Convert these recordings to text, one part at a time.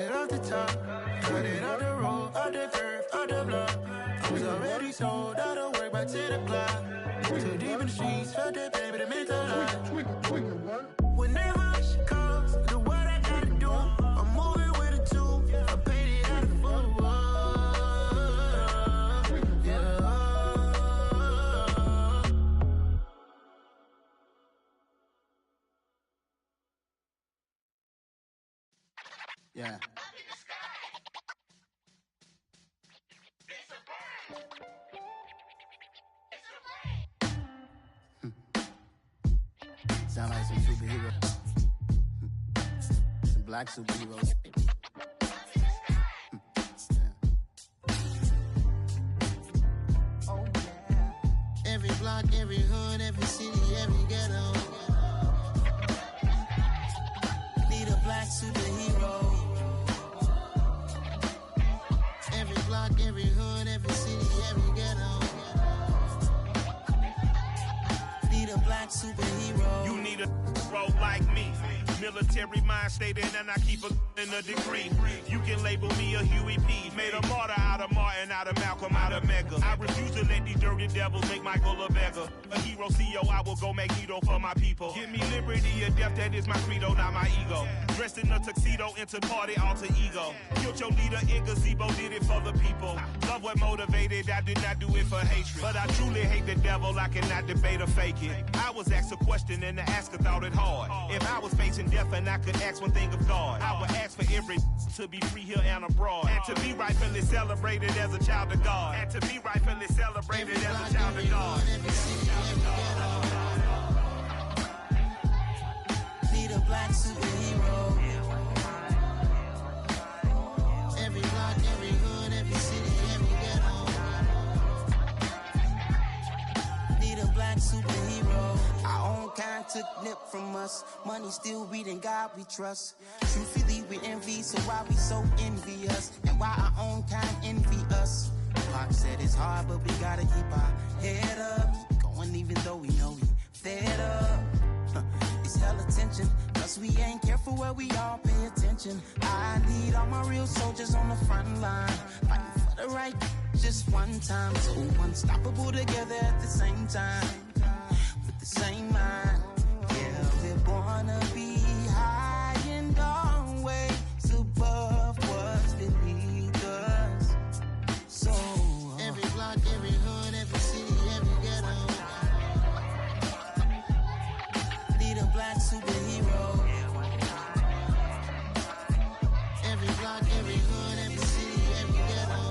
Off the top, cut it off the road, off the curve, off the block. I was already sold, out of work by 10 o'clock. Too deep in the streets, felt that baby, the mental lie. Whenever she calls, do what I gotta do. I'm moving with a two, I paid it out of full. Yeah. Sound like some superheroes. Some black superheroes. Oh, yeah. Every block, every hood, every city, every ghetto. Need a black superhero. Every block, every hood, every city, every ghetto. Need a black superhero. You need a role like me. Military mind stated, and I keep a degree. You can label me a Huey P. Made a martyr out of Martin, out of Malcolm, out of Mega. I refuse to let these dirty devils make Michael a beggar. A hero CEO, I will go Magneto for my people. Give me liberty or death, that is my credo, not my ego. Dressed in a tuxedo, into party, alter ego. Killed your leader in gazebo, did it for the people. Love what motivated, I did not do it for hatred. But I truly hate the devil, I cannot debate or fake it. I was asked a question and the asker thought it hard. If I was facing death and I could ask one thing of God, I would ask for every to be free here and abroad, and to be rightfully celebrated as a child of God, and to be rightfully celebrated as a child of God. Need a black superhero. Every block, every hood, every city, every ghetto. Need a black superhero. Our own kind took nip from us. Money still reading God we trust. Truthfully we envy, so why we so envious? And why our own kind envy us? Pop said it's hard, but we gotta keep our head up. Keep going even though we know we fed up. It's hella tension, plus we ain't careful where we all pay attention. I need all my real soldiers on the front line, fighting for the right just one time. So unstoppable together at the same time, with the same mind. Yeah, we're born to be high and always above what's beneath us. So every block, every hood, every city, every ghetto. Need a black superhero. Every block, every hood, every city, every ghetto.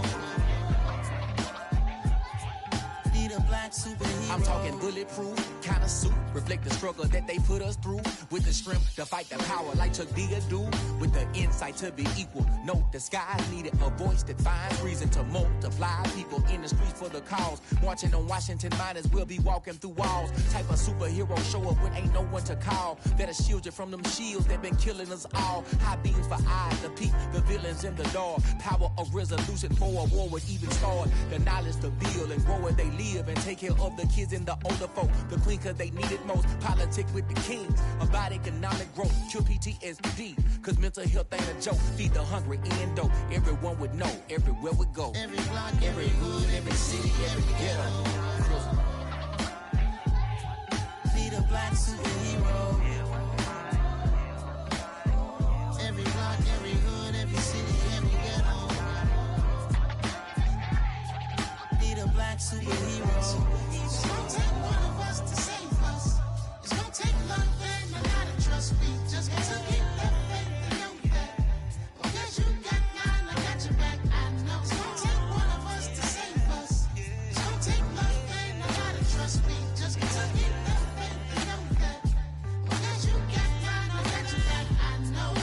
Need a black superhero. I'm talking bulletproof kind of suit, reflect the struggle that they put us through, with the strength to fight the power like Chuck D do, with the insight to be equal. Note the skies needed a voice that finds reason to multiply. People in the streets for the cause, marching on Washington, might as well be walking through walls. Type of superhero show up when ain't no one to call, that'll shield you from them shields that been killing us all. High beams for eyes to peep the villains in the dark. Power of resolution for a war would even start. The knowledge to build and grow where they live, and take care of the kids and the older folk. The queen cause they need it most. Politic with the kings about economic growth. Cure PTSD cause mental health ain't a joke. Feed the hungry and dope. Everyone would know everywhere we go. Every block, every hood, every city, every ghetto. Need a black superhero. Every block, every hood, every city, every ghetto. Need a black superhero. It's gonna take one of us to save us. It's gonna take love and a lot of trust. We just got to keep that faith and know that. Because you got mine, I got your back, I know. It's gonna take one of us to save us. It's gonna take love and a lot of trust. We just got to keep that faith and know that. Because you got mine, I got your back, I know.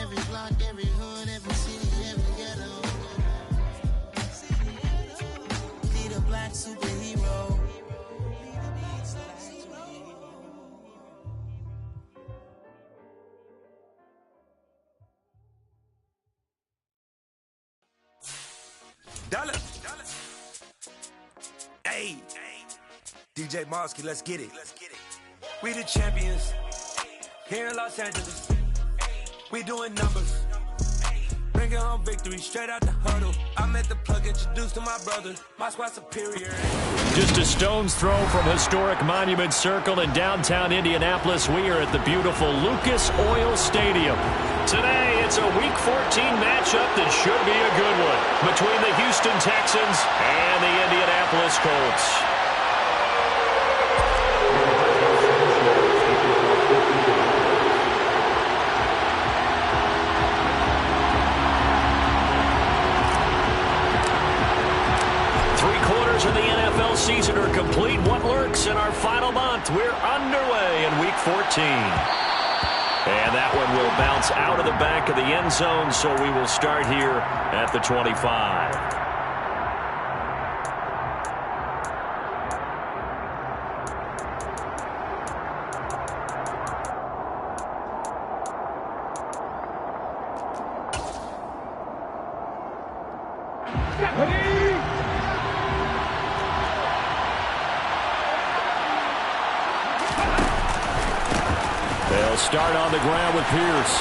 Every block, every hood, every city, every ghetto. Need a black superhero. Dollar. Hey. DJ Mosky, let's get it. We the champions here in Los Angeles. We doing numbers. Bringing home victory straight out the huddle. I met the plug, introduced to my brother. My squad superior. Just a stone's throw from historic Monument Circle in downtown Indianapolis. We are at the beautiful Lucas Oil Stadium. Today, it's a Week 14 matchup that should be a good one between the Houston Texans and the Indianapolis Colts. Of the NFL season are complete. What lurks in our final month? We're underway in Week 14. And that one will bounce out of the back of the end zone, so we will start here at the 25. They'll start on the ground with Pierce.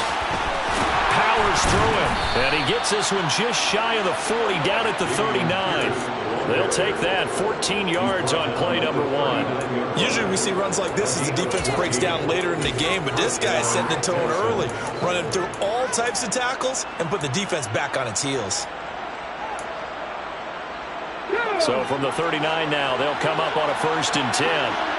Powers through him, and he gets this one just shy of the 40, down at the 39. They'll take that, 14 yards on play number 1. Usually we see runs like this as the defense breaks down later in the game, but this guy is setting the tone early, running through all types of tackles and put the defense back on its heels. So from the 39 now, they'll come up on a 1st and 10.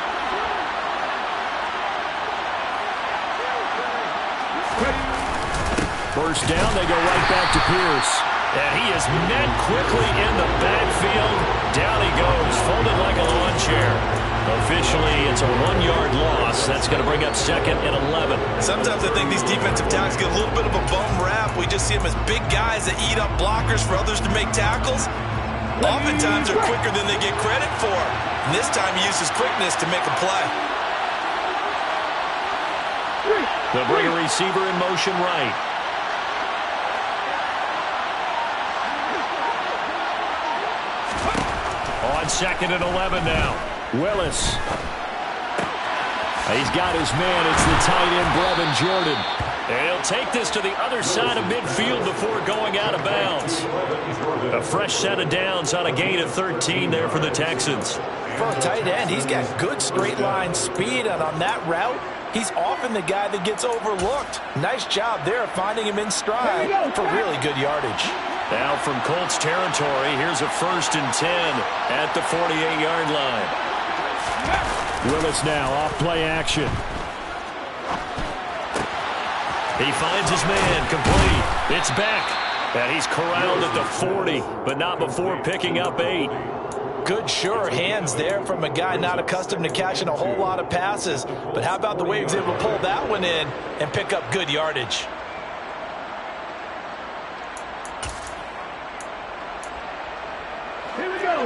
First down, they go right back to Pierce. And he is met quickly in the backfield. Down he goes, folded like a lawn chair. Officially, it's a 1-yard loss. That's going to bring up 2nd and 11. Sometimes I think these defensive tackles get a little bit of a bum rap. We just see them as big guys that eat up blockers for others to make tackles. Oftentimes they're quicker than they get credit for. And this time he uses quickness to make a play. They'll bring a receiver in motion right. On 2nd and 11 now. Willis. He's got his man. It's the tight end, Brevin Jordan. And he'll take this to the other side of midfield before going out of bounds. A fresh set of downs on a gain of 13 there for the Texans. For a tight end, he's got good straight line speed, and on that route, he's often the guy that gets overlooked. Nice job there finding him in stride for really good yardage. Now from Colts territory, here's a 1st and 10 at the 48-yard line. Willis now off play action. He finds his man, complete. It's back. And he's corralled at the 40, but not before picking up 8. Good sure hands there from a guy not accustomed to catching a whole lot of passes. But how about the way he was able to pull that one in and pick up good yardage? Here we go.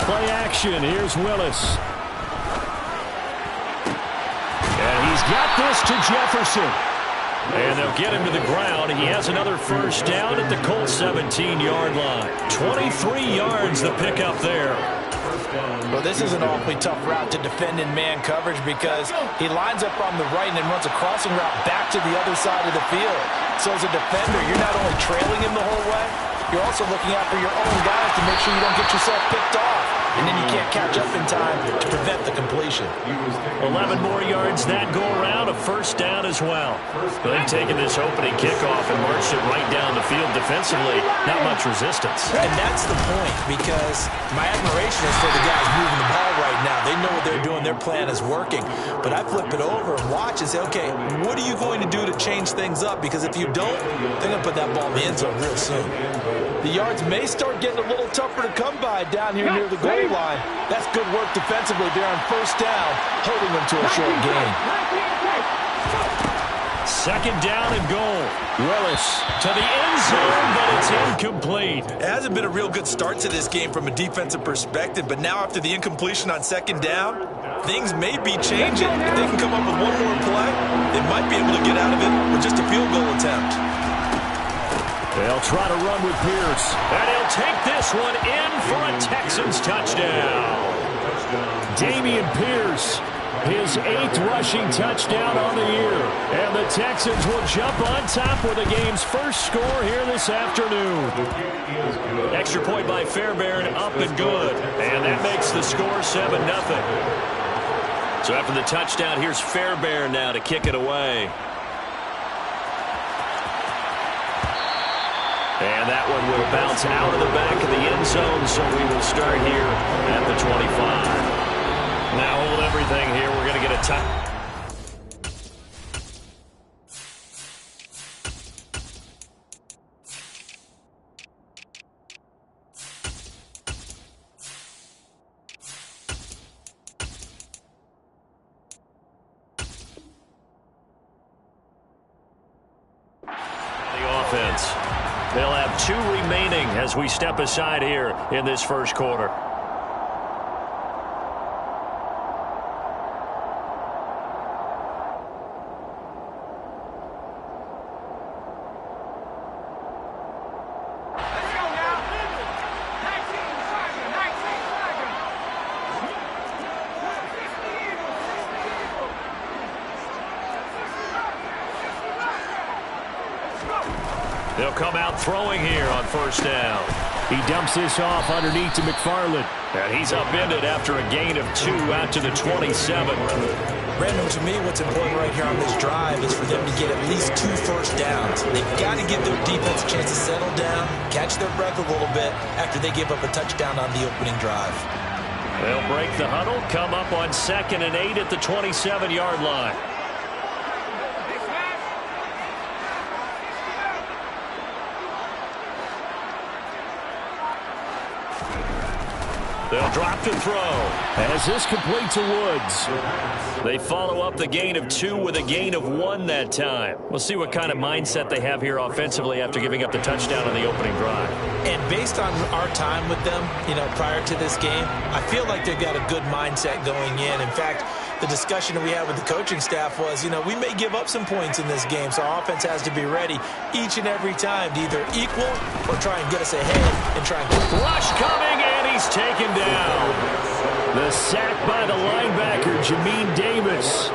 Play action. Here's Willis. And he's got this to Jefferson. And they'll get him to the ground. He has another 1st down at the Colts 17-yard line. 23 yards the pickup there. Well, this is an awfully tough route to defend in man coverage because he lines up on the right and then runs a crossing route back to the other side of the field. So as a defender, you're not only trailing him the whole way, you're also looking out for your own guys to make sure you don't get yourself picked off. And then you can't catch up in time to prevent the completion. 11 more yards that go around, a 1st down as well. They've taken this opening kickoff and marched it right down the field defensively. Not much resistance. And that's the point, because my admiration is for the guys moving the ball right now. They know what they're doing. Their plan is working. But I flip it over and watch and say, okay, what are you going to do to change things up? Because if you don't, they're going to put that ball in the end zone real soon. The yards may start getting a little tougher to come by down here near the goal line. That's good work defensively there on 1st down, holding them to a short gain. 2nd down and goal. Willis to the end zone, but it's incomplete. It hasn't been a real good start to this game from a defensive perspective, but now after the incompletion on 2nd down, things may be changing. If they can come up with one more play, they might be able to get out of it with just a field goal attempt. They'll try to run with Pierce, and he'll take this one in for a Texans touchdown. Dameon Pierce his 8th rushing touchdown on the year. And the Texans will jump on top with the game's first score here this afternoon. Extra point by Fairbairn, up and good. And that makes the score 7-0. So after the touchdown, here's Fairbairn now to kick it away. And that one will bounce out of the back of the end zone, so we will start here at the 25. Now hold everything here. We're going to get a touch. The offense. They'll have 2 remaining as we step aside here in this first quarter. They'll come out throwing here on first down. He dumps this off underneath to McFarland. And he's upended after a gain of 2 out to the 27. Brandon, to me, what's important right here on this drive is for them to get at least 2 first downs. They've got to give their defense a chance to settle down, catch their breath a little bit after they give up a touchdown on the opening drive. They'll break the huddle, come up on 2nd and 8 at the 27-yard line. They'll drop to throw. As this complete to Woods. They follow up the gain of 2 with a gain of 1 that time. We'll see what kind of mindset they have here offensively after giving up the touchdown on the opening drive. And based on our time with them, prior to this game, I feel like they've got a good mindset going in. In fact, the discussion that we had with the coaching staff was, we may give up some points in this game, so our offense has to be ready each and every time to either equal or try and get us ahead and try and get rush coming, and he's taken down. The sack by the linebacker, Jamin Davis.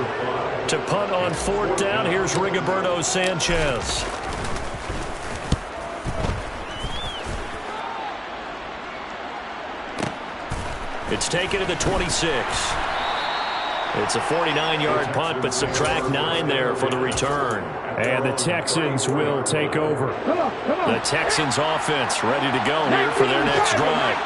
To punt on 4th down, here's Rigoberto Sanchez. It's taken to the 26. It's a 49-yard punt, but subtract 9 there for the return. And the Texans will take over. The Texans offense ready to go here for their next drive.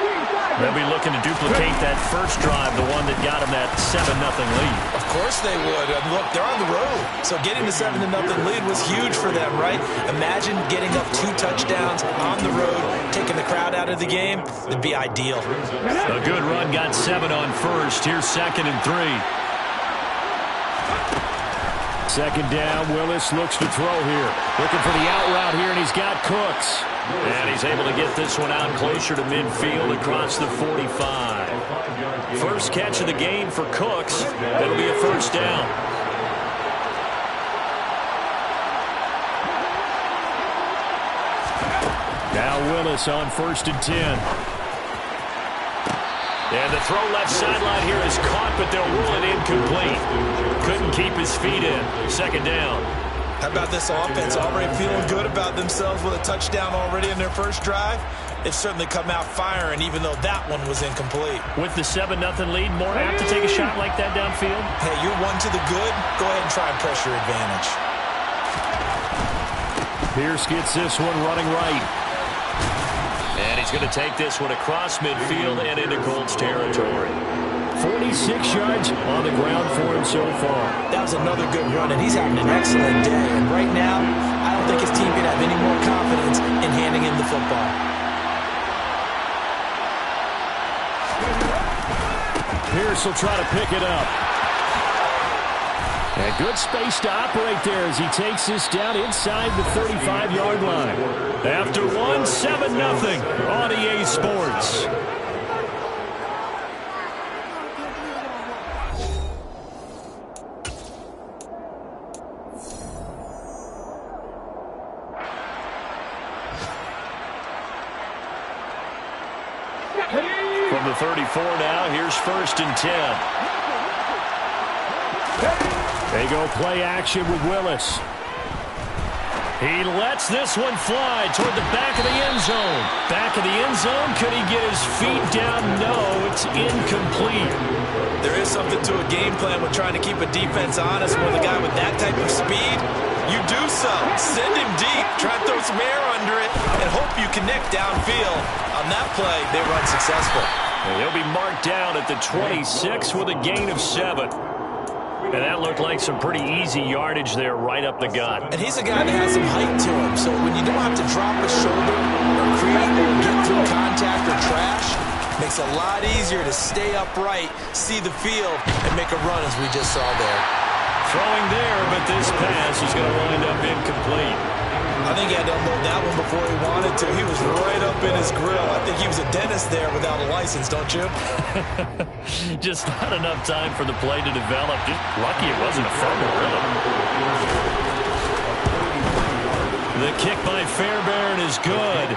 They'll be looking to duplicate that first drive, the one that got them that 7-0 lead. Of course they would. Look, they're on the road. So getting the 7-0 lead was huge for them, right? Imagine getting up 2 touchdowns on the road, taking the crowd out of the game. It'd be ideal. A good run got 7 on first. Here's 2nd and 3. 2nd down, Willis looks to throw here. Looking for the out route here, and he's got Cooks. And he's able to get this one out closer to midfield across the 45. First catch of the game for Cooks. That'll be a first down. Now Willis on 1st and 10. And the throw left sideline here is caught, but they'll rule it incomplete. Couldn't keep his feet in. 2nd down. How about this offense already feeling good about themselves with a touchdown already in their first drive? They've certainly come out firing, even though that one was incomplete. With the 7-0 lead, more apt to take a shot like that downfield? Hey, you're 1 to the good. Go ahead and try and press your advantage. Pierce gets this one running right. And he's going to take this one across midfield and into Colts territory. 46 yards on the ground for him so far. That was another good run, and he's having an excellent day. And right now, I don't think his team can have any more confidence in handing him the football. Pierce will try to pick it up. And good space to operate there as he takes this down inside the 35-yard line. After 1, 7-0 on EA Sports. From the 34 now, here's 1st and 10. They go play action with Willis. He lets this one fly toward the back of the end zone. Back of the end zone. Could he get his feet down? No, it's incomplete. There is something to a game plan with trying to keep a defense honest with a guy with that type of speed. You do so. Send him deep. Try to throw some air under it and hope you connect downfield. On that play, they run successful. And he'll be marked down at the 26 with a gain of 7. And that looked like some pretty easy yardage there right up the gut. And he's a guy that has some height to him, so when you don't have to drop a shoulder or create or get through contact or trash, makes it a lot easier to stay upright, see the field, and make a run as we just saw there. Throwing there, but this pass is going to wind up incomplete. I think he had to unload that one before he wanted to. He was right up in his grill. I think he was a dentist there without a license, don't you? Just not enough time for the play to develop. Just lucky it wasn't a fumble, really. The kick by Fairbairn is good.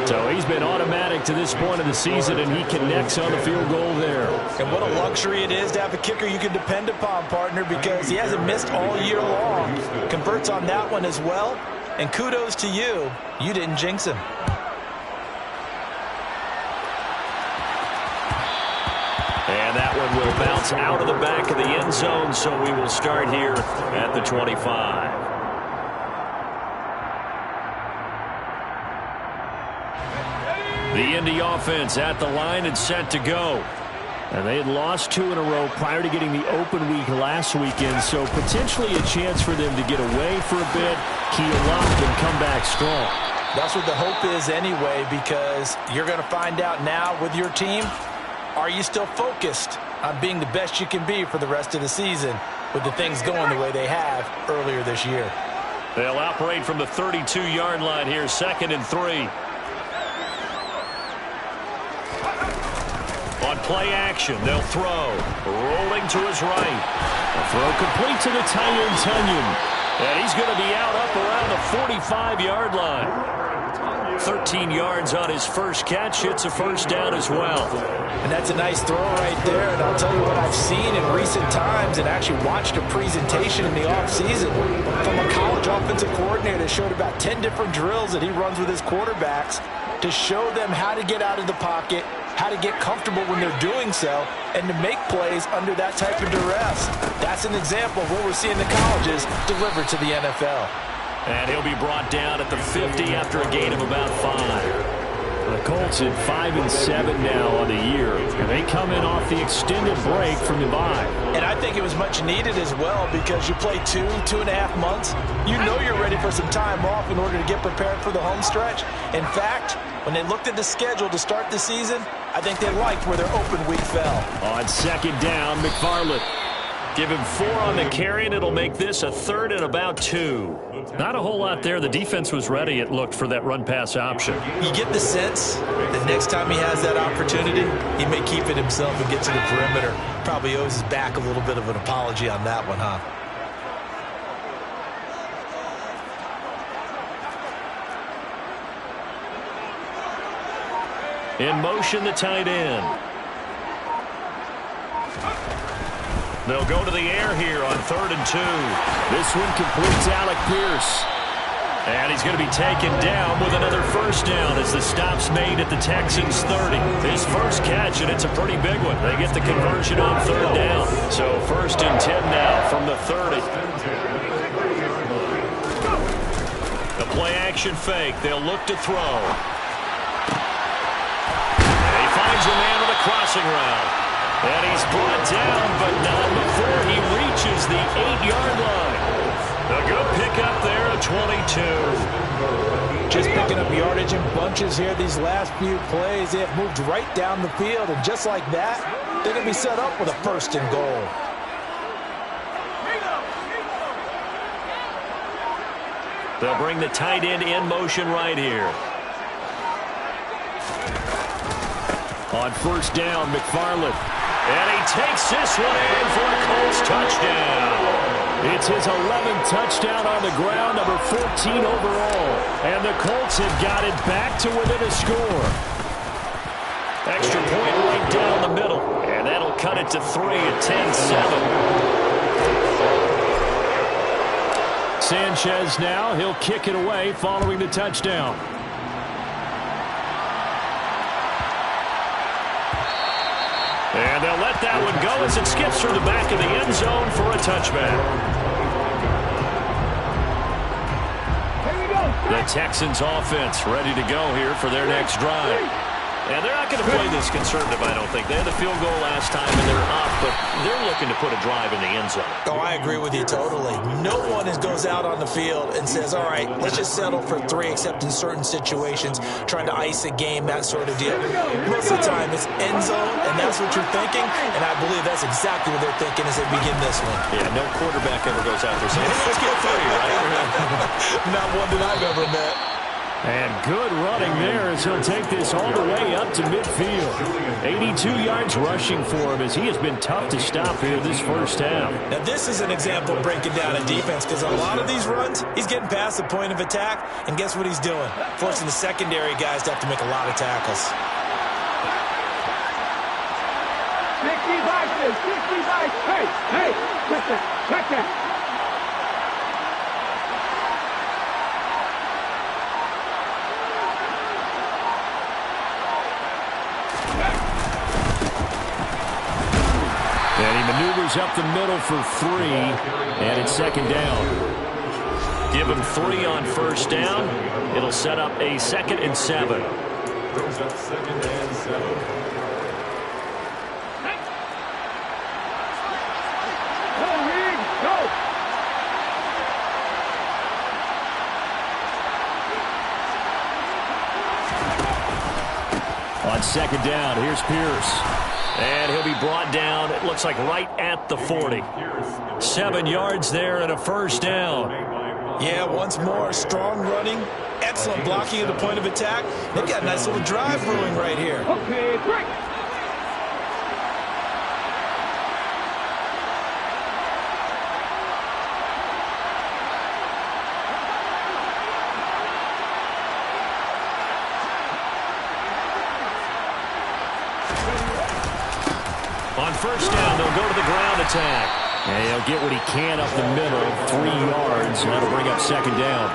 So he's been automatic to this point of the season, and he connects on the field goal there. And what a luxury it is to have a kicker you can depend upon, partner, because he hasn't missed all year long. Converts on that one as well. And kudos to you. You didn't jinx him. And that one will bounce out of the back of the end zone, so we will start here at the 25. The Indy offense at the line and set to go. And they had lost 2 in a row prior to getting the open week last weekend, so potentially a chance for them to get away for a bit, keel up, and come back strong. That's what the hope is anyway, because you're going to find out now with your team, are you still focused on being the best you can be for the rest of the season with the things going the way they have earlier this year? They'll operate from the 32-yard line here, 2nd and 3. On play action, they'll throw. Rolling to his right. A throw complete to the tight end, Tunyon. And he's going to be out up around the 45-yard line. 13 yards on his first catch. It's a first down as well. And that's a nice throw right there. And I'll tell you what I've seen in recent times and actually watched a presentation in the offseason from a college offensive coordinator that showed about 10 different drills that he runs with his quarterbacks to show them how to get out of the pocket, how to get comfortable when they're doing so, and to make plays under that type of duress. That's an example of what we're seeing the colleges deliver to the NFL. And he'll be brought down at the 50 after a gain of about 5. The Colts at 5-7 now on the year, and they come in off the extended break from the bye. And I think it was much needed as well, because you play 2.5 months. You know you're ready for some time off in order to get prepared for the home stretch. In fact, when they looked at the schedule to start the season, I think they liked where their open week fell. On 2nd down, McFarland. Give him 4 on the carry, and it'll make this a 3rd and about 2. Not a whole lot there. The defense was ready, it looked, for that run-pass option. You get the sense that next time he has that opportunity, he may keep it himself and get to the perimeter. Probably owes his back a little bit of an apology on that one, huh? In motion, the tight end. They'll go to the air here on 3rd and 2. This one completes Alec Pierce. And he's going to be taken down with another first down as the stop's made at the Texans' 30. His first catch, and it's a pretty big one. They get the conversion on 3rd down. So 1st and 10 now from the 30. The play-action fake. They'll look to throw. And he finds a man with a crossing route. And he's brought down, but not before he reaches the 8-yard line. A good pickup there, a 22. Just picking up yardage in bunches here these last few plays. They have moved right down the field, and just like that, they're going to be set up with a 1st and goal. They'll bring the tight end in motion right here. On 1st down, McFarland. And he takes this one in for a Colts touchdown. It's his 11th touchdown on the ground, number 14 overall. And the Colts have got it back to within a score. Extra point right down the middle. And that'll cut it to 3 at 10-7. Sanchez now. He'll kick it away following the touchdown. And they'll let that one go as it skips through the back of the end zone for a touchback. The Texans offense ready to go here for their next drive. And they're not going to play this conservative, I don't think. They had the field goal last time, and they're up, but they're looking to put a drive in the end zone. Oh, I agree with you totally. No one goes out on the field and says, all right, let's just settle for 3, except in certain situations, trying to ice a game, that sort of deal. Most of the time, it's end zone, and that's what you're thinking, and I believe that's exactly what they're thinking as they begin this one. Yeah, no quarterback ever goes out there saying, hey, let's get 3, right? Not one that I've ever met. And good running there as he'll take this all the way up to midfield. 82 yards rushing for him as he has been tough to stop here this first half. Now this is an example of breaking down a defense because on a lot of these runs, he's getting past the point of attack, and guess what he's doing? Forcing the secondary guys to have to make a lot of tackles. 65, hey, check that. And he maneuvers up the middle for 3, and it's second down. Give him 3 on first down. It'll set up a 2nd and 7. Brings up 2nd and 7. On second down, here's Pierce. And he'll be brought down, it looks like right at the 40. 7 yards there and a first down. Yeah, once more, strong running, excellent blocking at the point of attack. They've got a nice little drive brewing right here. Okay, break. On first down, they'll go to the ground attack. And he'll get what he can up the middle, 3 yards, and that'll bring up second down.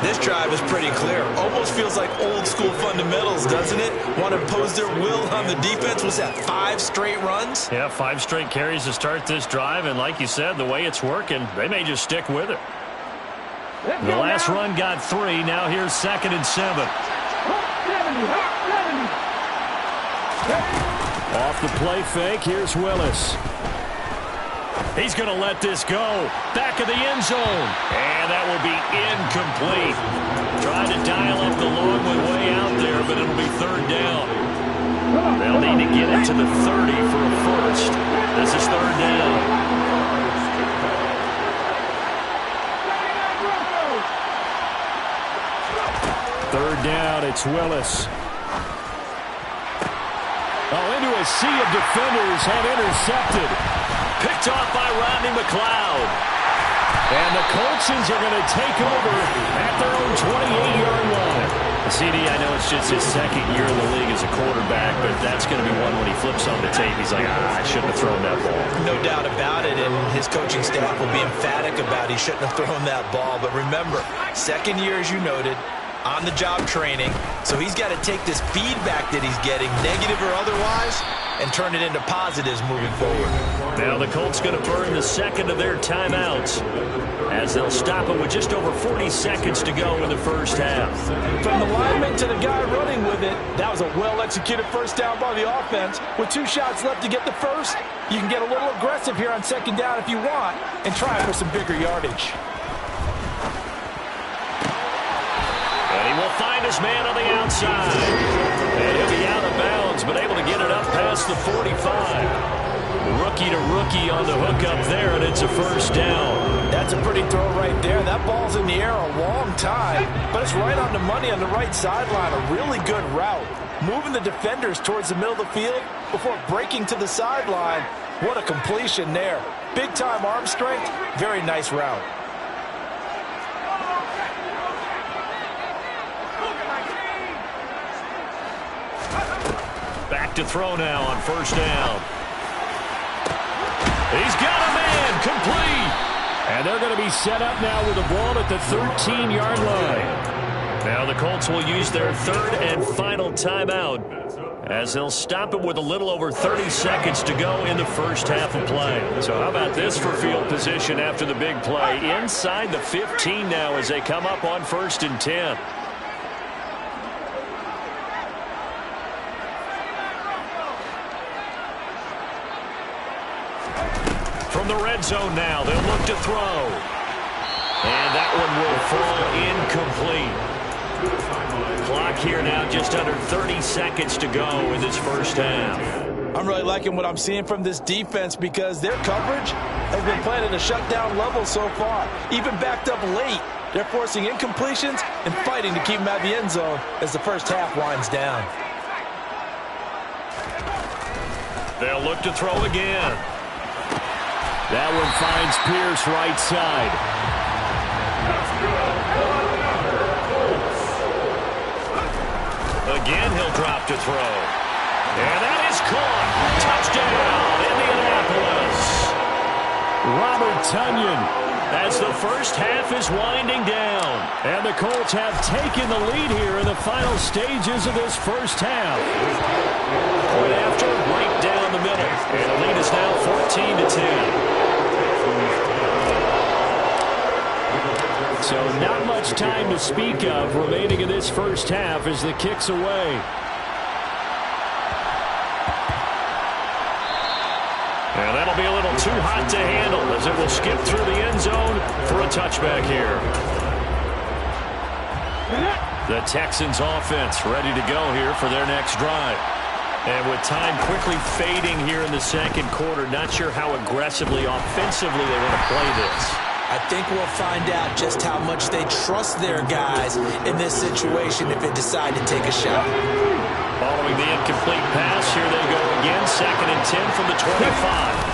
This drive is pretty clear. Almost feels like old school fundamentals, doesn't it? Want to impose their will on the defense. Was that 5 straight runs? Yeah, 5 straight carries to start this drive, and like you said, the way it's working, they may just stick with it. The last run got 3. Now here's 2nd and 7. Off the play fake, here's Willis. He's going to let this go. Back of the end zone. And that will be incomplete. Trying to dial up the long way out there, but it'll be 3rd down. They'll need to get it to the 30 for a first. This is 3rd down. Third down, it's Willis. Oh, into a sea of defenders, and intercepted. Picked off by Rodney McLeod. And the Coltsons are going to take over at their own 28-yard line. CD, I know it's just his 2nd year in the league as a quarterback, but that's going to be one when he flips on the tape. He's like, I shouldn't have thrown that ball. No doubt about it, and his coaching staff will be emphatic about he shouldn't have thrown that ball. But remember, 2nd year, as you noted, on-the-job training, so he's got to take this feedback that he's getting, negative or otherwise, and turn it into positives moving forward. Now the Colts going to burn the 2nd of their timeouts as they'll stop it with just over 40 seconds to go in the first half. From the lineman to the guy running with it, that was a well-executed first down by the offense. With 2 shots left to get the first, you can get a little aggressive here on 2nd down if you want and try for some bigger yardage. Will find his man on the outside. And he'll be out of bounds, but able to get it up past the 45. Rookie to rookie on the hook up there, and it's a first down. That's a pretty throw right there. That ball's in the air a long time, but it's right on the money on the right sideline. A really good route. Moving the defenders towards the middle of the field before breaking to the sideline. What a completion there. Big-time arm strength. Very nice route. Back to throw now on first down. He's got a man, complete. And they're going to be be set up now with the ball at the 13-yard line. Now the Colts will use their third and final timeout as they'll stop it with a little over 30 seconds to go in the first half of play. So how about this for field position after the big play? Inside the 15 now as they come up on 1st and 10. From the red zone now, they'll look to throw. And that one will fall incomplete. Clock here now, just under 30 seconds to go in this first half. I'm really liking what I'm seeing from this defense because their coverage has been playing at a shutdown level so far. Even backed up late, they're forcing incompletions and fighting to keep them out of the end zone as the first half winds down. They'll look to throw again. That one finds Pierce right side. Again, he'll drop to throw. And that is caught. Touchdown, Indianapolis. Robert Tonyan as the first half is winding down. And the Colts have taken the lead here in the final stages of this first half. Point after, right down the middle. And the lead is now 14-10. So not much time to speak of remaining in this first half as the kick's away. And that'll be a little too hot to handle as it will skip through the end zone for a touchback here. The Texans offense ready to go here for their next drive. And with time quickly fading here in the second quarter, not sure how aggressively, offensively they want to play this. I think we'll find out just how much they trust their guys in this situation if they decide to take a shot. Following the incomplete pass, here they go again. 2nd and 10 from the 25.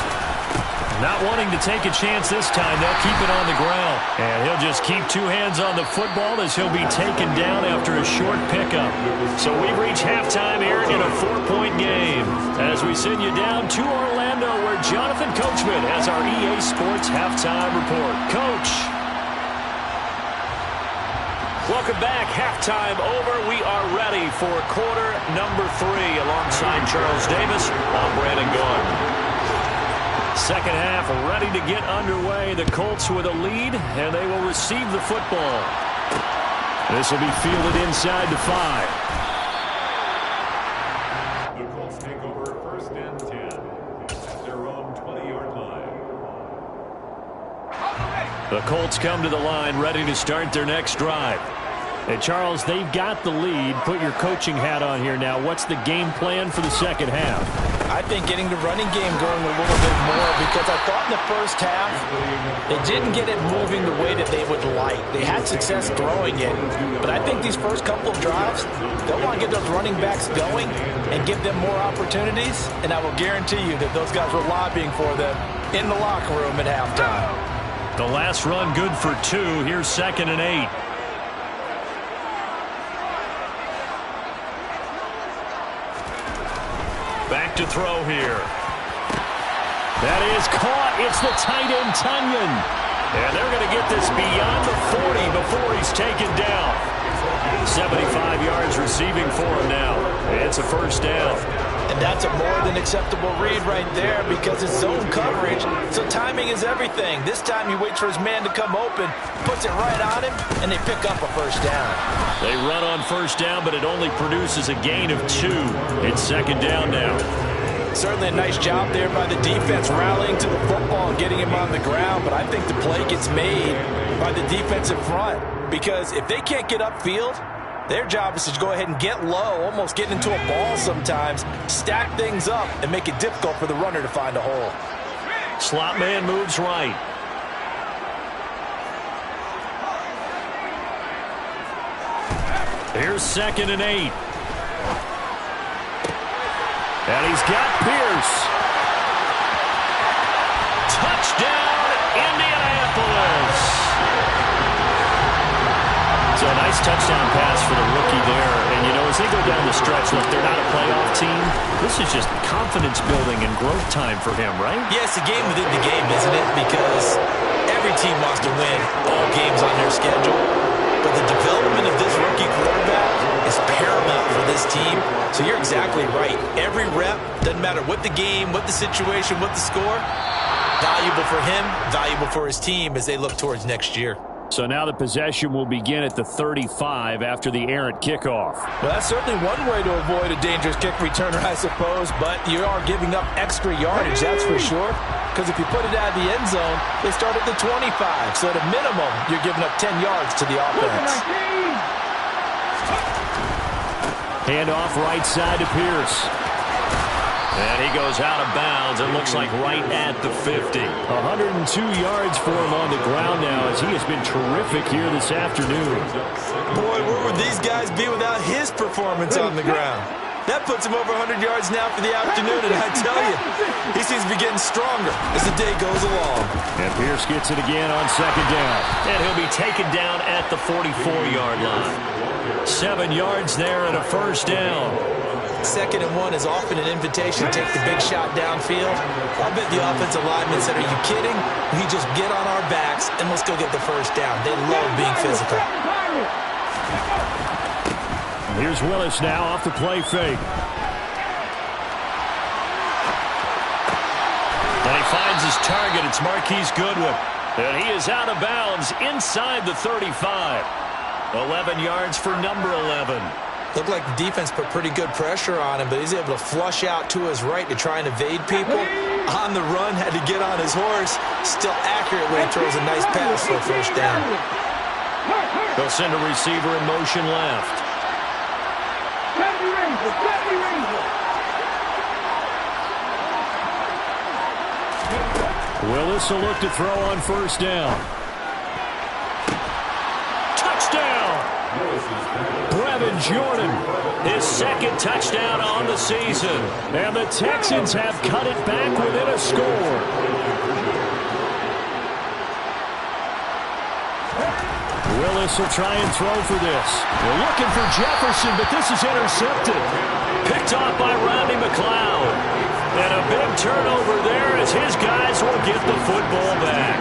Not wanting to take a chance this time, they'll keep it on the ground. And he'll just keep two hands on the football as he'll be taken down after a short pickup. So we've reached halftime here in a 4-point game as we send you down to Orlando where Jonathan Coachman has our EA Sports halftime report. Coach. Welcome back. Halftime over. We are ready for quarter number 3 alongside Charles Davis. I'm Brandon Gordon. Second half ready to get underway. The Colts with a lead, and they will receive the football. This will be fielded inside the 5. The Colts take over 1st and 10 at their own 20-yard line. The Colts come to the line ready to start their next drive. And Charles, they've got the lead. Put your coaching hat on here now. What's the game plan for the second half? I think getting the running game going a little bit more because I thought in the first half they didn't get it moving the way that they would like. They had success throwing it, but I think these first couple of drives, they'll want to get those running backs going and give them more opportunities, and I will guarantee you that those guys were lobbying for them in the locker room at halftime. The last run good for 2. Here's 2nd and 8. Back to throw here. That is caught. It's the tight end, Tonyan. And they're going to get this beyond the 40 before he's taken down. 75 yards receiving for him now. It's a first down. And that's a more than acceptable read right there because it's zone coverage, so timing is everything. This time he waits for his man to come open, puts it right on him, and they pick up a first down. They run on first down, but it only produces a gain of 2. It's second down now. Certainly a nice job there by the defense rallying to the football and getting him on the ground, but I think the play gets made by the defensive front because if they can't get upfield, their job is to go ahead and get low, almost get into a ball sometimes, stack things up, and make it difficult for the runner to find a hole. Slot man moves right. Here's 2nd and 8. And he's got Pierce. Touchdown, Indianapolis. So a nice touchdown pass for the rookie there. And, you know, as they go down the stretch, look, they're not a playoff team. This is just confidence building and growth time for him, right? Yeah, it's a game within the game, isn't it? Because Every team wants to win all games on their schedule, but the development of this rookie quarterback is paramount for this team. So you're exactly right. Every rep, doesn't matter what the game, what the situation, what the score, valuable for him, valuable for his team as they look towards next year. So now the possession will begin at the 35 after the errant kickoff. Well, that's certainly one way to avoid a dangerous kick returner, I suppose, but you are giving up extra yardage, that's for sure. Because if you put it out of the end zone, they start at the 25. So at a minimum, you're giving up 10 yards to the offense. Handoff right side to Pierce. And he goes out of bounds. It looks like right at the 50. 102 yards for him on the ground now as he has been terrific here this afternoon. Boy, where would these guys be without his performance on the ground? That puts him over 100 yards now for the afternoon, and I tell you, he seems to be getting stronger as the day goes along. And Pierce gets it again on second down. And he'll be taken down at the 44-yard line. 7 yards there and a first down. 2nd and 1 is often an invitation to take the big shot downfield. I bet the offensive linemen said, are you kidding? We just get on our backs and let's go get the first down. They love being physical. Here's Willis now off the play fake. And he finds his target. It's Marquise Goodwin. And he is out of bounds inside the 35. 11 yards for number 11. Looked like the defense put pretty good pressure on him, but he's able to flush out to his right to try and evade people. On the run, had to get on his horse. Still accurate when he throws a nice pass for a first down. They'll send a receiver in motion left. Willis will look to throw on first down. Touchdown! Brevin Jordan, his 2nd touchdown on the season. And the Texans have cut it back within a score. Willis will try and throw for this. We're looking for Jefferson, but this is intercepted. Picked off by Rodney McLeod. And a big turnover there as his guys will get the football back.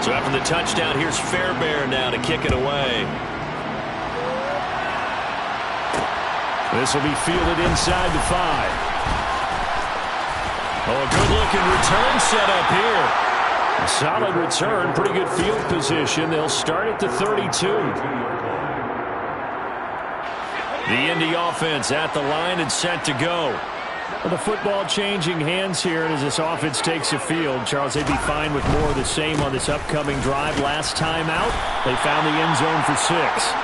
So after the touchdown, here's Fairbairn now to kick it away. This will be fielded inside the 5. Oh, a good-looking return set up here. A solid return, pretty good field position. They'll start at the 32. The Indy offense at the line and set to go. Well, the football changing hands here, and as this offense takes the field, Charles, they'd be fine with more of the same on this upcoming drive. Last time out, they found the end zone for 6.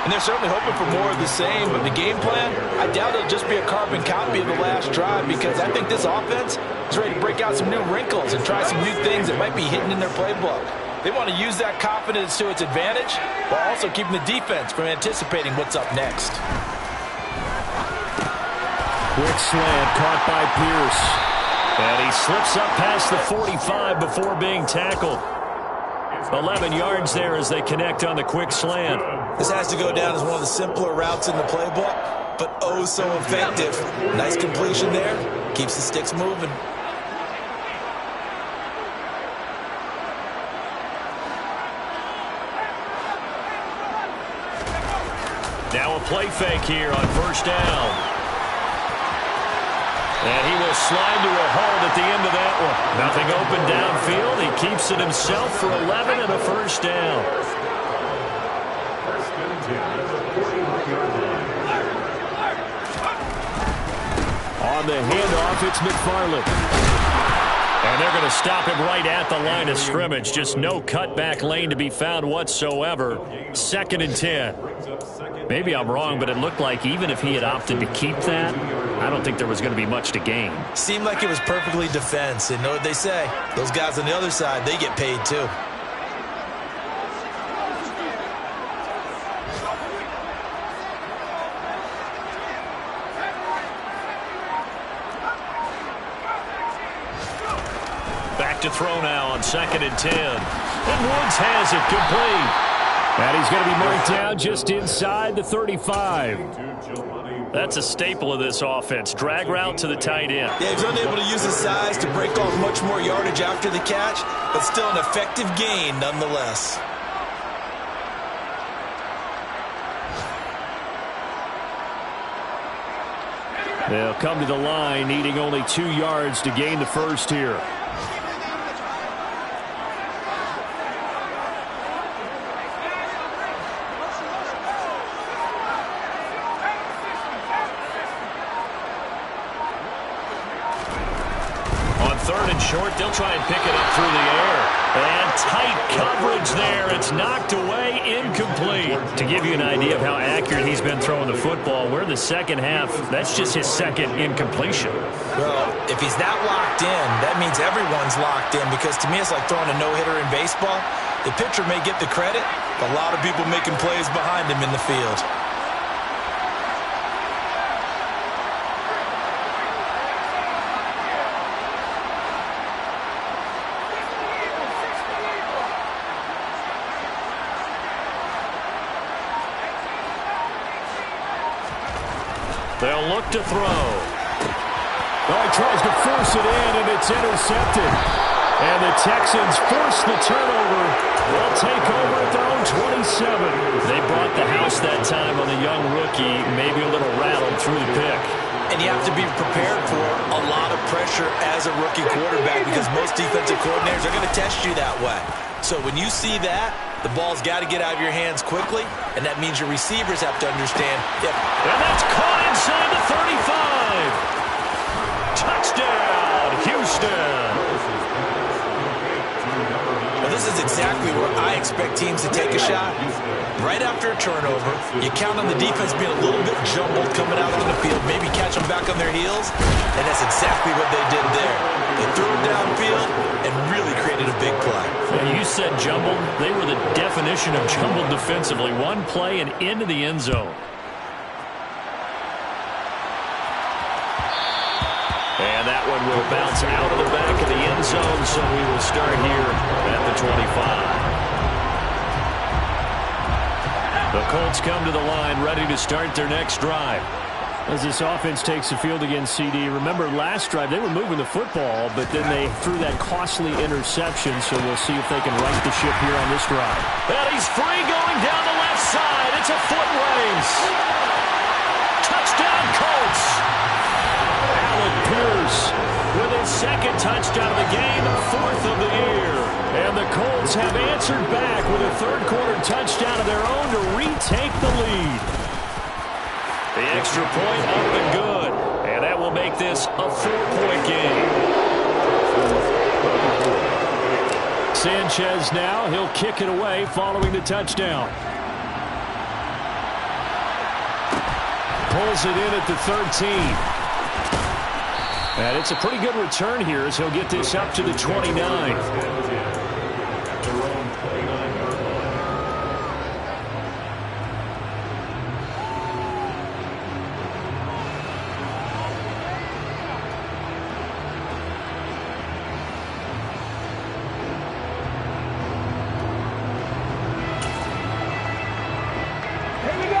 And they're certainly hoping for more of the same, but the game plan, I doubt it'll just be a carbon copy of the last drive, because I think this offense is ready to break out some new wrinkles and try some new things that might be hidden in their playbook. They want to use that confidence to its advantage, while also keeping the defense from anticipating what's up next. Quick slant caught by Pierce. And he slips up past the 45 before being tackled. 11 yards there as they connect on the quick slant. This has to go down as one of the simpler routes in the playbook, but oh so effective. Nice completion there. Keeps the sticks moving. Now a play fake here on first down. And he will slide to a hold at the end of that one. Nothing open downfield. He keeps it himself for 11 and a first down. On the handoff, it's McFarland. And they're going to stop him right at the line of scrimmage. Just no cutback lane to be found whatsoever. 2nd and 10. Maybe I'm wrong, but it looked like even if he had opted to keep that, I don't think there was going to be much to gain. Seemed like it was perfectly defense. And know what they say? Those guys on the other side, they get paid too. Back to throw now on 2nd and 10. And Woods has it complete. And he's going to be marked down just inside the 35. That's a staple of this offense. Drag route to the tight end. Yeah, he's unable to use his size to break off much more yardage after the catch, but still an effective gain nonetheless. They'll come to the line, needing only 2 yards to gain the first here. On 3rd and short, they'll try and pick it up through the air. And tight coverage there. It's knocked away, incomplete. To give you an idea of how accurate he's been throwing the football, we're in the second half. That's just his second incompletion. Well, if he's that locked in, that means everyone's locked in, because to me it's like throwing a no-hitter in baseball. The pitcher may get the credit, but a lot of people making plays behind him in the field. They'll look to throw. Oh, he tries to force it in, and it's intercepted. And the Texans force the turnover. They'll take over at their own 27. They brought the house that time on the young rookie, maybe a little rattled through the pick. And you have to be prepared for a lot of pressure as a rookie quarterback, because most defensive coordinators are going to test you that way. So when you see that, the ball's got to get out of your hands quickly, and that means your receivers have to understand. Yep. And that's caught inside the 35. Touchdown, Houston. Well, this is exactly where I expect teams to take a shot. Right after a turnover, you count on the defense being a little bit jumbled coming out on the field, maybe catch them back on their heels, and that's exactly what they did there. They threw it downfield and really created a big play. And you said jumbled. They were the definition of jumbled defensively. One play and into the end zone. And that one will bounce out of the back of the end zone, so we will start here at the 25. The Colts come to the line, ready to start their next drive. As this offense takes the field against CD, remember last drive they were moving the football, but then they threw that costly interception, so we'll see if they can right the ship here on this drive. And he's free going down the left side. It's a foot race. Touchdown, Colts. Alec Pierce with his second touchdown of the game, 4th of the year. And the Colts have answered back with a third-quarter touchdown of their own to retake the lead. The extra point up and good. And that will make this a 4-point game. Sanchez now, he'll kick it away following the touchdown. Pulls it in at the 13. And it's a pretty good return here as he'll get this up to the 29.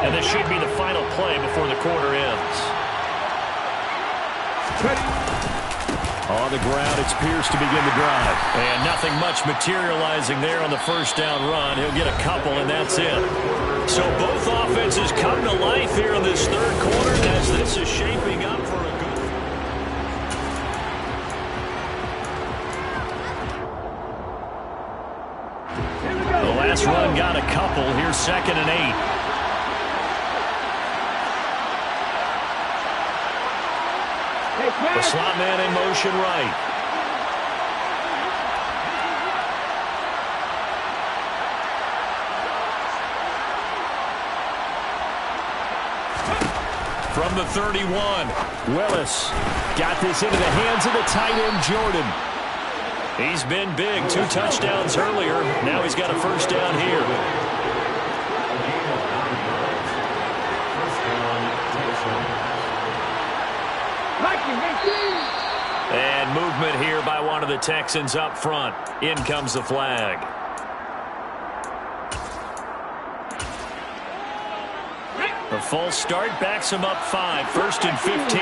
And this should be the final play before the quarter ends. On the ground, it's Pierce to begin the drive. And nothing much materializing there on the first down run. He'll get a couple, and that's it. So both offenses come to life here in this third quarter as this is shaping up for a good... The last run got a couple. Here's 2nd and 8. The slot man in motion right. From the 31, Willis got this into the hands of the tight end, Jordan. He's been big, 2 touchdowns earlier. Now he's got a first down here. And movement here by one of the Texans up front. In comes the flag. A false start backs him up 5. First and 15.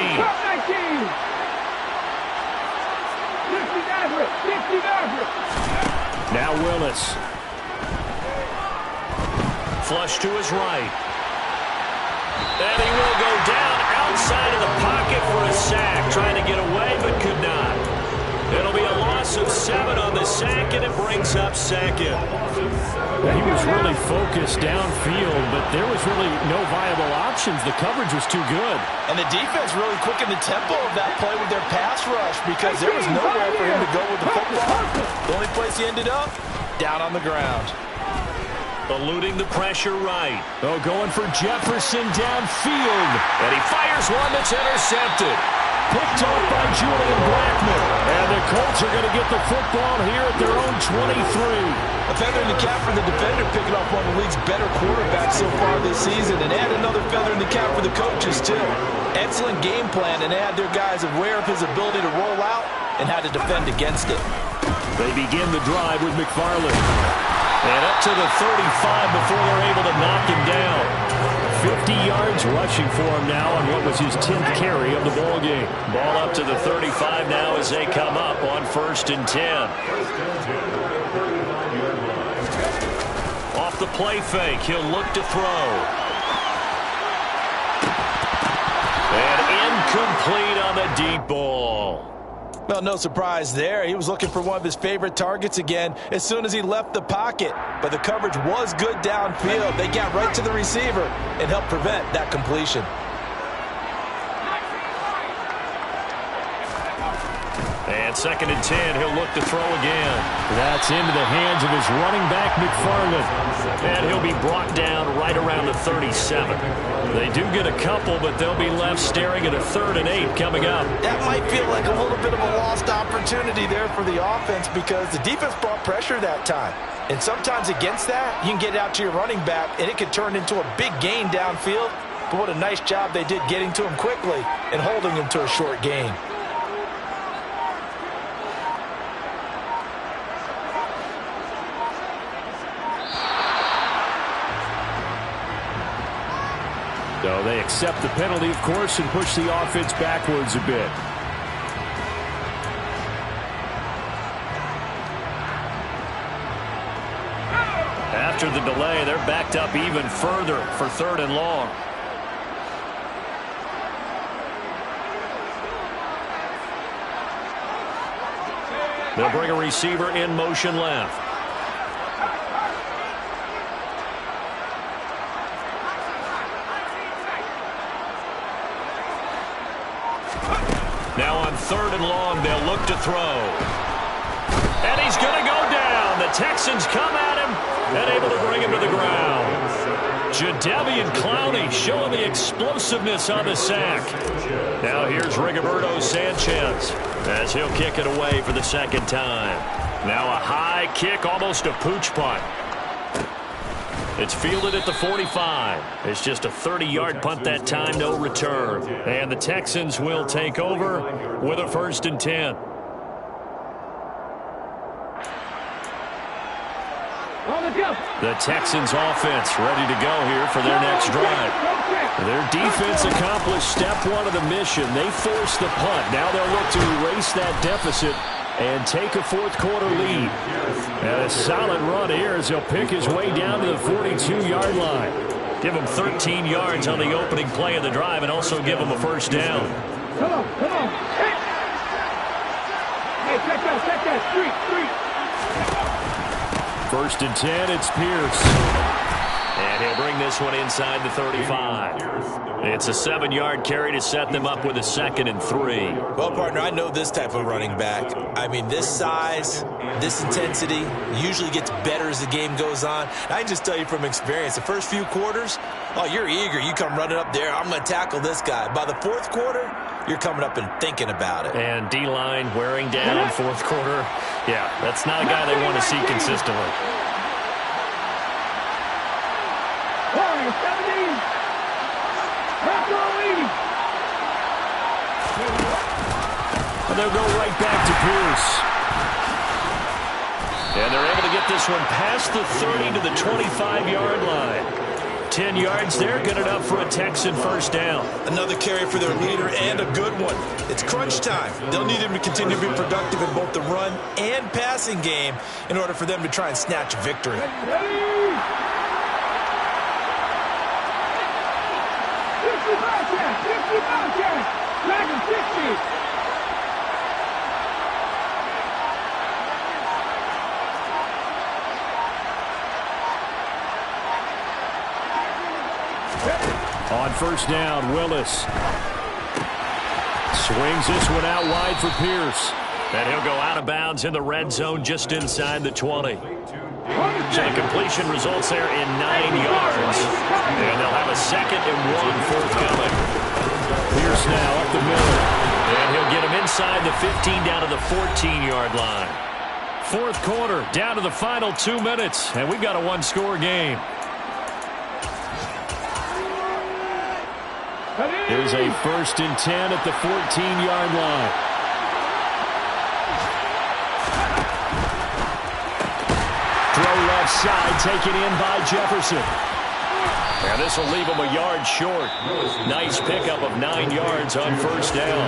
Now Willis. Flush to his right. And he will go down outside of the pocket for a sack. Trying to get away, but could not. It'll be a loss of 7 on the sack, and it brings up second. He was really focused downfield, but there was really no viable options. The coverage was too good. And the defense really quickened the tempo of that play with their pass rush because there was nowhere for him to go with the football. The only place he ended up, down on the ground. Eluding the pressure right. Oh, going for Jefferson downfield. And he fires one that's intercepted. Picked off by Julian Blackmon. And the Colts are going to get the football here at their own 23. A feather in the cap for the defender, picking off one of the league's better quarterbacks so far this season. And add another feather in the cap for the coaches, too. Excellent game plan, and add their guys aware of his ability to roll out and how to defend against it. They begin the drive with McFarland. And up to the 35 before they're able to knock him down. 50 yards rushing for him now on what was his 10th carry of the ball game. Ball up to the 35 now as they come up on 1st and 10. Off the play fake, he'll look to throw. And incomplete on the deep ball. Well, no surprise there. He was looking for one of his favorite targets again as soon as he left the pocket. But the coverage was good downfield. They got right to the receiver and helped prevent that completion. And 2nd and 10, he'll look to throw again. That's into the hands of his running back, McFarland. And he'll be brought down right around the 37. They do get a couple, but they'll be left staring at a 3rd and 8 coming up. That might feel like a little bit of a lost opportunity there for the offense because the defense brought pressure that time. And sometimes against that, you can get out to your running back, and it can turn into a big gain downfield. But what a nice job they did getting to him quickly and holding him to a short gain. So they accept the penalty, of course, and push the offense backwards a bit. After the delay, they're backed up even further for 3rd and long. They'll bring a receiver in motion left. Now on 3rd and long, they'll look to throw. And he's going to go down. The Texans come at him and able to bring him to the ground. Jadeveon Clowney showing the explosiveness on the sack. Now here's Rigoberto Sanchez as he'll kick it away for the 2nd time. Now a high kick, almost a pooch punt. It's fielded at the 45. It's just a 30-yard punt that time, no return. And the Texans will take over with a 1st and 10. The Texans offense ready to go here for their next drive. Their defense accomplished step 1 of the mission. They forced the punt. Now they'll look to erase that deficit and take a 4th quarter lead. And a solid run here as he'll pick his way down to the 42-yard line. Give him 13 yards on the opening play of the drive and also give him a 1st down. Come on. Hey, check that. Street. 1st and 10, it's Pierce. And he'll bring this one inside the 35. It's a 7-yard carry to set them up with a 2nd and 3. Well, partner, I know this type of running back. I mean, this size, this intensity usually gets better as the game goes on. I can just tell you from experience, the first few quarters, oh, you're eager. You come running up there, I'm going to tackle this guy. By the 4th quarter, you're coming up and thinking about it. And D-line wearing down 4th quarter. Yeah, that's not a guy they want to see consistently. 17. And they'll go right back to Pierce. And they're able to get this one past the 30 to the 25-yard line. 10 yards there, good enough for a Texan first down. Another carry for their leader and a good one. It's crunch time. They'll need him to continue to be productive in both the run and passing game in order for them to try and snatch a victory. 50 Bobcats! Dragon 60! On first down, Willis swings this one out wide for Pierce. And he'll go out of bounds in the red zone just inside the 20. So the completion results there in 9 yards. And they'll have a 2nd and 1 forthcoming. Pierce now up the middle. And he'll get him inside the 15 down to the 14-yard line. Fourth quarter, down to the final 2 minutes. And we've got a one-score game. Here's a 1st and 10 at the 14-yard line. Throw left side, taken in by Jefferson. And this will leave him a yard short. Nice pickup of 9 yards on first down.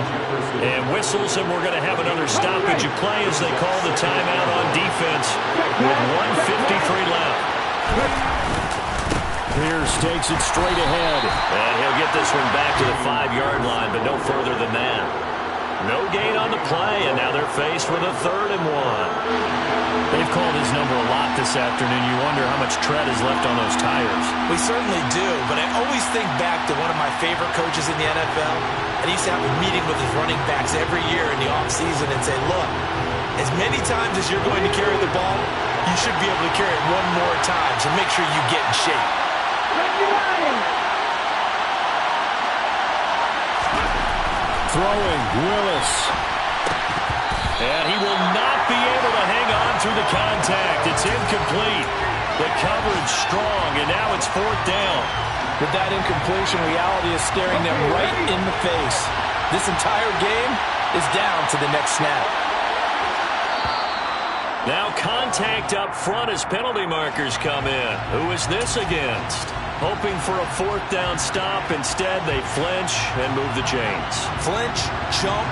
And whistles, and we're going to have another stoppage of play as they call the timeout on defense with 1:53 left. Pierce takes it straight ahead. And he'll get this one back to the 5-yard line, but no further than that. No gain on the play, and now they're faced with a 3rd and 1. They've called his number a lot this afternoon. You wonder how much tread is left on those tires. We certainly do, but I always think back to one of my favorite coaches in the NFL. And he used to have a meeting with his running backs every year in the offseason and say, look, as many times as you're going to carry the ball, you should be able to carry it one more time, so make sure you get in shape. Throwing, Willis. And he will not be able to hang on through the contact. It's incomplete. The coverage strong, and now it's 4th down. With that incompletion, reality is staring them right in the face. This entire game is down to the next snap. Now contact up front as penalty markers come in. Who is this against? Hoping for a 4th down stop. Instead, they flinch and move the chains. Flinch, jump,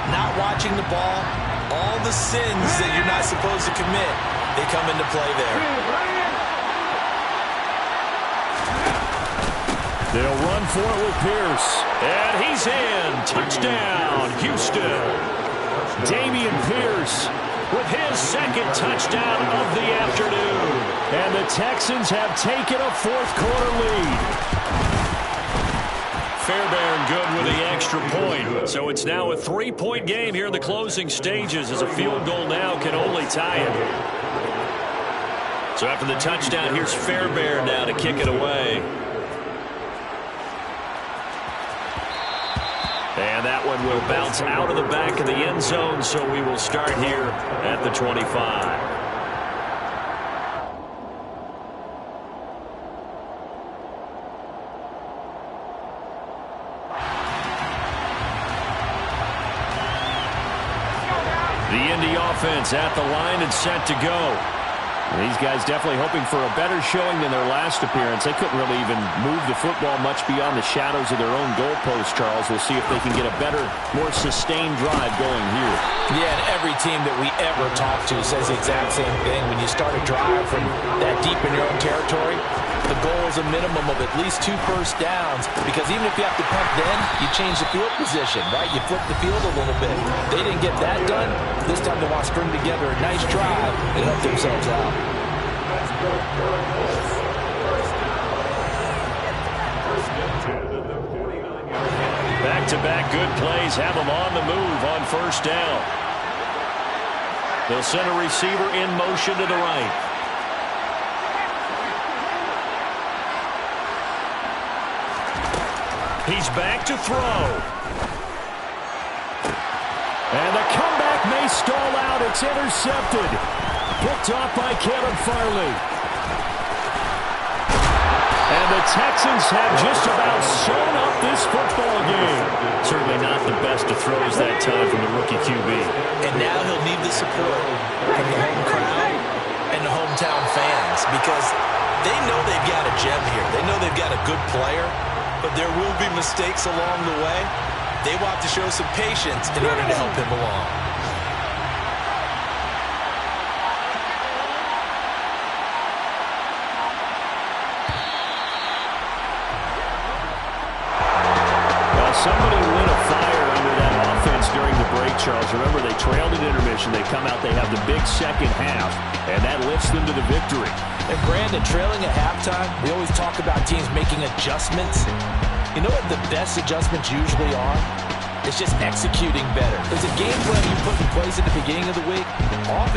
not watching the ball. All the sins that you're not supposed to commit, they come into play there. They'll run for it with Pierce. And he's in. Touchdown, Houston. Dameon Pierce with his 2nd touchdown of the afternoon. And the Texans have taken a 4th quarter lead. Fairbairn good with the extra point. So it's now a 3-point game here in the closing stages, as a field goal now can only tie it. So after the touchdown, here's Fairbairn now to kick it away. And that one will bounce out of the back of the end zone, so we will start here at the 25. The Indy offense at the line and set to go. These guys definitely hoping for a better showing than their last appearance. They couldn't really even move the football much beyond the shadows of their own goalpost, Charles. We'll see if they can get a better, more sustained drive going here. Yeah, and every team that we ever talk to says the exact same thing. When you start a drive from that deep in your own territory, the goal is a minimum of at least 2 first downs, because even if you have to punt then, you change the field position, right? You flip the field a little bit. They didn't get that done. This time they want to string together a nice drive and help themselves out. Back-to-back good plays have them on the move on first down. They'll send a receiver in motion to the right. He's back to throw. And the comeback may stall out. It's intercepted. Picked off by Caleb Farley. And the Texans have just about sewn up this football game. Certainly not the best of throws that time from the rookie QB. And now he'll need the support from the home crowd and the hometown fans, because They know they've got a gem here. They know they've got a good player, but there will be mistakes along the way. They will have to show some patience in order to help him along. Somebody lit a fire under that offense during the break, Charles. Remember, they trailed at intermission. They come out, they have the big second half, and that lifts them to the victory. And Brandon, trailing at halftime, we always talk about teams making adjustments. You know what the best adjustments usually are? It's just executing better. There's a game plan you put in place at the beginning of the week. Often